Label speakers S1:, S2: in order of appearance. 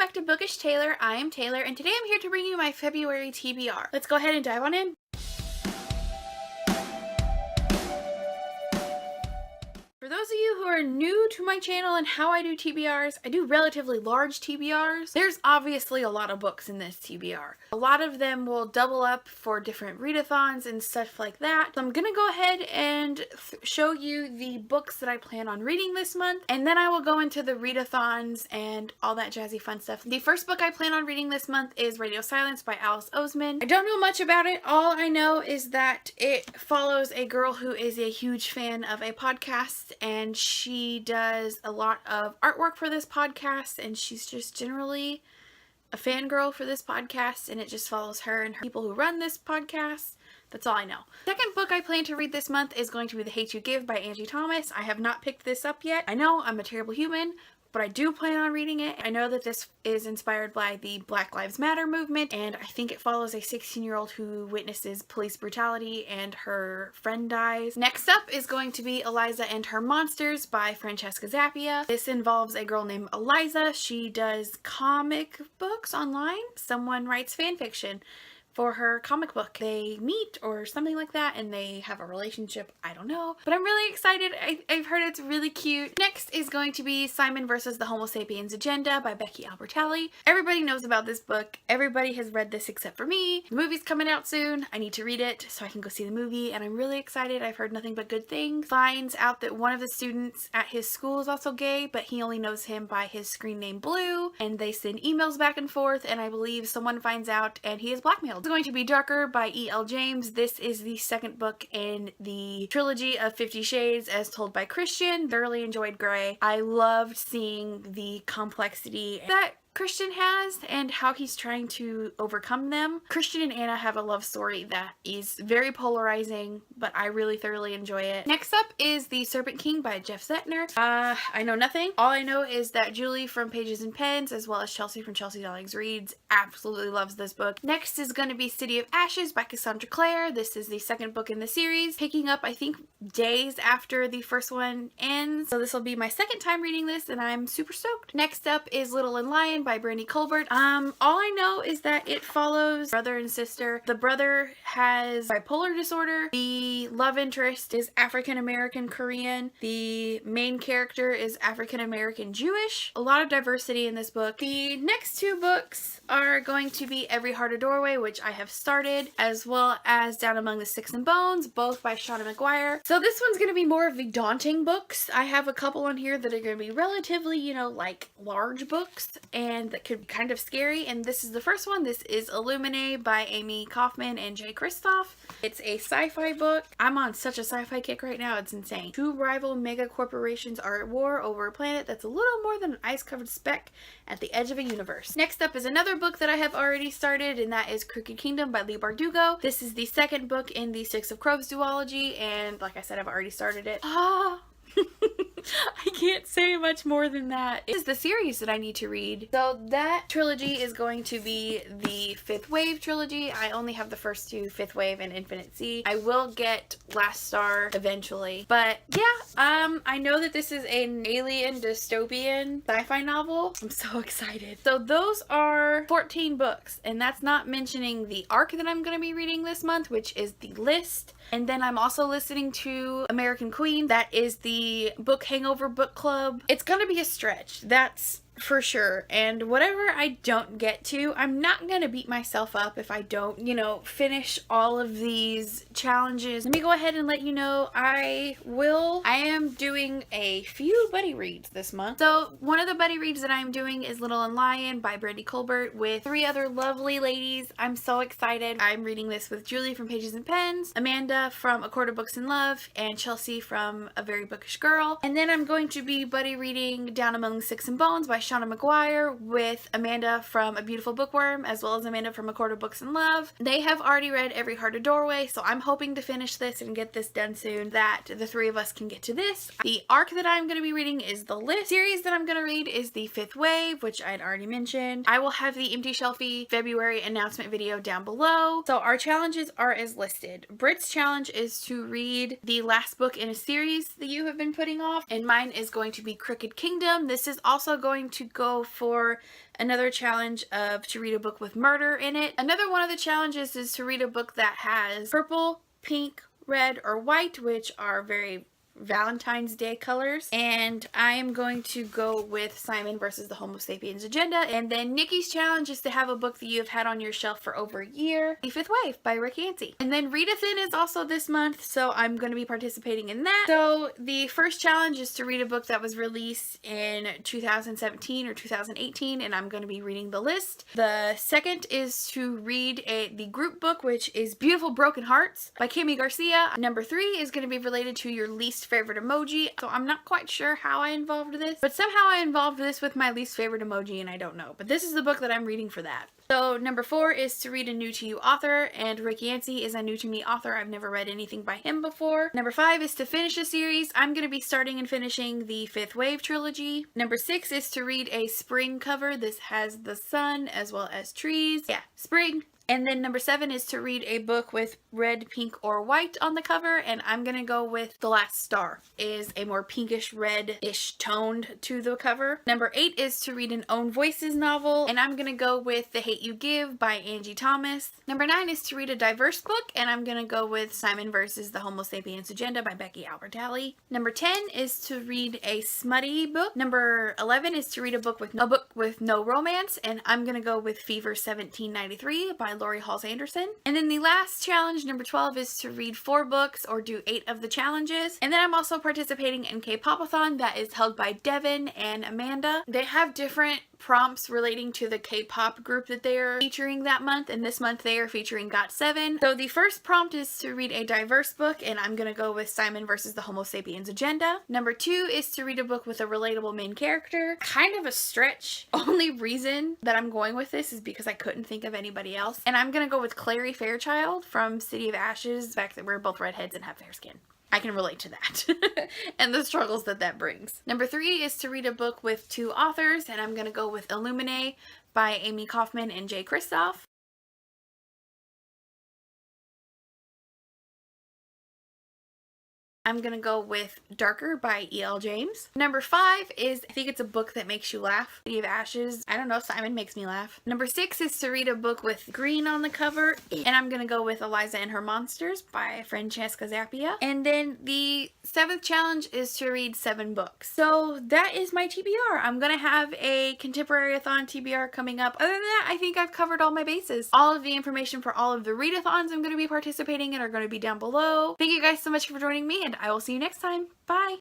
S1: back to Bookish.Taylor. I am Taylor, and today I'm here to bring you my February TBR. Let's go ahead and dive on in. For those of you who are new to my channel and how I do TBRs, I do relatively large TBRs. There's obviously a lot of books in this TBR. A lot of them will double up for different readathons and stuff like that. So I'm gonna go ahead and show you the books that I plan on reading this month, and then I will go into the readathons and all that jazzy fun stuff. The first book I plan on reading this month is Radio Silence by Alice Oseman. I don't know much about it. All I know is that it follows a girl who is a huge fan of a podcast, and she does a lot of artwork for this podcast, and she's just generally a fangirl for this podcast, and it just follows her and her people who run this podcast. That's all I know. Second book I plan to read this month is going to be The Hate You Give by Angie Thomas. I have not picked this up yet. I know I'm a terrible human, but I do plan on reading it. I know that this is inspired by the Black Lives Matter movement, and I think it follows a 16-year-old who witnesses police brutality and her friend dies. Next up is going to be Eliza and Her Monsters by Francesca Zappia. This involves a girl named Eliza. She does comic books online. Someone writes fan fiction for her comic book. They meet or something like that and they have a relationship. I don't know, but I'm really excited. I've heard it's really cute. Next is going to be Simon versus the Homo Sapiens Agenda by Becky Albertalli. Everybody knows about this book. Everybody has read this except for me. The movie's coming out soon. I need to read it so I can go see the movie, and I'm really excited. I've heard nothing but good things. Finds out that one of the students at his school is also gay, but he only knows him by his screen name Blue, and they send emails back and forth, and I believe someone finds out and he is blackmailed. It's going to be Darker by E.L. James. This is the second book in the trilogy of 50 Shades as told by Christian. Thoroughly enjoyed Grey. I loved seeing the complexity that Christian has and how he's trying to overcome them. Christian and Anna have a love story that is very polarizing, but I really thoroughly enjoy it. Next up is The Serpent King by Jeff Zettner. I know nothing. All I know is that Julie from Pages and Pens, as well as Chelsea from Chelsea Darlings Reads, absolutely loves this book. Next is going to be City of Ashes by Cassandra Clare. This is the second book in the series, picking up I think days after the first one ends. So this will be my second time reading this, and I'm super stoked. Next up is Little and Lion by Brandy Colbert. All I know is that it follows brother and sister. The brother has bipolar disorder. The love interest is African American Korean. The main character is African American Jewish. A lot of diversity in this book. The next two books are going to be Every Heart a Doorway, which I have started, as well as Down Among the Sticks and Bones, both by Shauna McGuire. So this one's going to be more of the daunting books. I have a couple on here that are going to be relatively, you know, like large books and that could be kind of scary, and this is the first one. This is Illuminae by Amy Kaufman and Jay Kristoff. It's a sci-fi book. I'm on such a sci-fi kick right now, it's insane. Two rival mega corporations are at war over a planet that's a little more than an ice-covered speck at the edge of a universe. Next up is another book that I have already started, and that is Crooked Kingdom by Leigh Bardugo. This is the second book in the Six of Crows duology, and like I said, I've already started it. I can't say much more than that. This is the series that I need to read. So that trilogy is going to be the Fifth Wave trilogy. I only have the first two, Fifth Wave and Infinite Sea. I will get Last Star eventually. But yeah, I know that this is an alien dystopian sci-fi novel. I'm so excited. So those are 14 books, and that's not mentioning the arc that I'm going to be reading this month, which is The List. And then I'm also listening to American Queen. That is the book hangover book club. It's gonna be a stretch, that's for sure. And whatever I don't get to, I'm not gonna beat myself up if I don't, you know, finish all of these challenges. Let me go ahead and let you know I am doing a few buddy reads this month. So one of the buddy reads that I'm doing is Little and Lion by Brandy Colbert with 3 other lovely ladies. I'm so excited. I'm reading this with Julie from Pages and Pens, Amanda from A Court of Books and Love, and Chelsea from A Very Bookish Girl. And then I'm going to be buddy reading Down Among the Sticks and Bones by Shauna McGuire with Amanda from A Beautiful Bookworm, as well as Amanda from A Court of Books and Love. They have already read Every Heart a Doorway, so I'm hoping to finish this and get this done soon, that the 3 of us can get to this. The arc that I'm going to be reading is The List. Series that I'm going to read is The Fifth Wave, which I'd already mentioned. I will have the Empty Shelfie February announcement video down below. So our challenges are as listed. Brit's challenge is to read the last book in a series that you have been putting off, and mine is going to be Crooked Kingdom. This is also going to go for another challenge of to read a book with murder in it. Another one of the challenges is to read a book that has purple, pink, red, or white, which are very Valentine's Day colors, and I am going to go with Simon versus the Homo Sapiens Agenda. And then Nikki's challenge is to have a book that you have had on your shelf for over a year, The Fifth Wave by Rick Yancey. And then Readathin is also this month, so I'm going to be participating in that. So the first challenge is to read a book that was released in 2017 or 2018, and I'm going to be reading the list. The second is to read the group book, which is Beautiful Broken Hearts by Kimmy Garcia. Number 3 is going to be related to your least favorite emoji. So I'm not quite sure how I involved this, but somehow I involved this with my least favorite emoji, and I don't know. But this is the book that I'm reading for that. So number 4 is to read a new to you author, and Rick Yancey is a new to me author. I've never read anything by him before. Number 5 is to finish a series. I'm going to be starting and finishing the Fifth Wave trilogy. Number 6 is to read a spring cover. This has the sun as well as trees. Yeah, spring. And then number 7 is to read a book with red, pink, or white on the cover, and I'm gonna go with The Last Star. It is a more pinkish red-ish toned to the cover. Number 8 is to read an Own Voices novel, and I'm gonna go with The Hate You Give by Angie Thomas. Number 9 is to read a diverse book, and I'm gonna go with Simon versus the Homo Sapiens Agenda by Becky Albertalli. Number 10 is to read a smutty book. Number 11 is to read a book with no romance, and I'm gonna go with Fever 1793 by Lori Halls Anderson. And then the last challenge, number 12, is to read 4 books or do 8 of the challenges. And then I'm also participating in KPopathon that is held by Devin and Amanda. They have different prompts relating to the K-pop group that they are featuring that month, and this month they are featuring GOT7. So the first prompt is to read a diverse book, and I'm gonna go with Simon versus the Homo Sapiens Agenda. Number 2 is to read a book with a relatable main character. Kind of a stretch. Only reason that I'm going with this is because I couldn't think of anybody else, and I'm gonna go with Clary Fairchild from City of Ashes. The fact that we're both redheads and have fair skin, I can relate to that and the struggles that that brings. Number 3 is to read a book with 2 authors, and I'm going to go with Illuminae by Amy Kaufman and Jay Kristoff. I'm gonna go with Darker by E.L. James. Number 5 is, I think it's a book that makes you laugh. City of Ashes. I don't know, Simon makes me laugh. Number 6 is to read a book with green on the cover, and I'm gonna go with Eliza and Her Monsters by Francesca Zappia. And then the 7th challenge is to read 7 books. So that is my TBR. I'm gonna have a Contemporary-a-thon TBR coming up. Other than that, I think I've covered all my bases. All of the information for all of the readathons I'm gonna be participating in are gonna be down below. Thank you guys so much for joining me, and I will see you next time. Bye!